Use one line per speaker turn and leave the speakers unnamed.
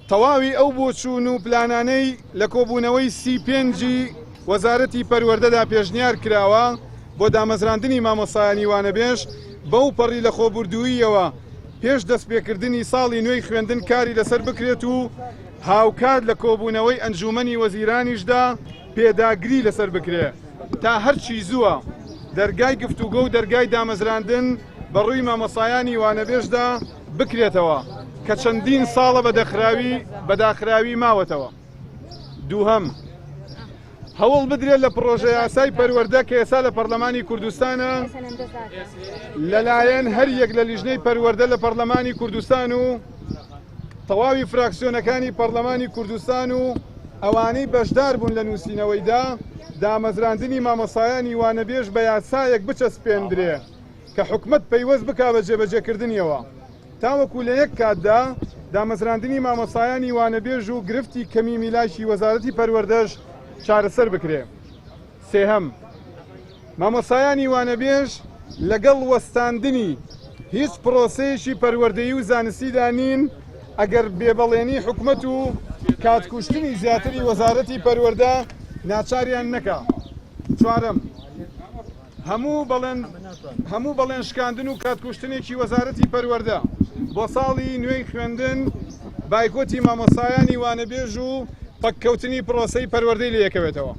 تەواوی ئەو بۆچوون و پلانانەی لە کۆبوونەوەی 35 وەزارەتی پەروەردەدا پێشنیار کراوە بۆ دامەزراندنی مامۆسایانی وانەبێژ بەو پەڕی لە خۆبوردوویەوە پێش دەستپێکردنی ساڵی نوێی خوێندن کاری لەسەر بکرێت و هاوکات لە کۆبوونەوەی ئەنجومەنی وەزیرانیشدا پێداگری لەسەر بکرێت تا هەرچی زووە دەرگای گفتوگۆ و دەرگای دامەزراندن بەڕووی مامۆسایانی وانەبێژدا بکرێتەوە کە چەندین ساڵە بەداخراوی ماوەتەوە. دووهەم، هەوڵ بدرێت لە پرۆژە یاسای پەروەردە کە ئێستا لە پەرلەمانی کوردستانە لەلایەن هەر یەک لە لیژنەی پەروەردە لە پەرلەمانی کوردستان و تەواوی فراکسیۆنەکانی پەرلەمانی کوردستان و ئەوانەی بەشدار بوون لە نووسینەوەیدا دامەزراندنی مامۆسایانی وانەبێژ بە یاسایەک بچەسپێندرێ کە حکومەت پەیوەست بکا بە جێبەجێکردنیەوە تاوەکو لە یەک کاتدا دامەزراندنی مامۆسایانی وانەبێژ و گرفتی کەمی میلاشی وەزارەتی پەروەردەش چارەسەر بکرێ. سێهەم، مامۆسایانی وانەبێژ لەگەڵ وەستاندنی هیچ پرۆسەیەکی پەروەردەیی و زانستیدا نین ئەگەر بێبەڵێنی حکومەت و کاتکوشتنی زیاتری وەزارەتی پەروەردە ناچاریان نەکا. چوارەم، هەموو بەڵێن شکاندن و کاتکوشتنێکی وەزارەتی پەروەردە بۆ ساڵی نوێی خوێندن بایکۆتی مامۆسایانی وانەبێژ و پەککەوتنی پرۆسەی پەروەردەی لە یەکەوێتەوە.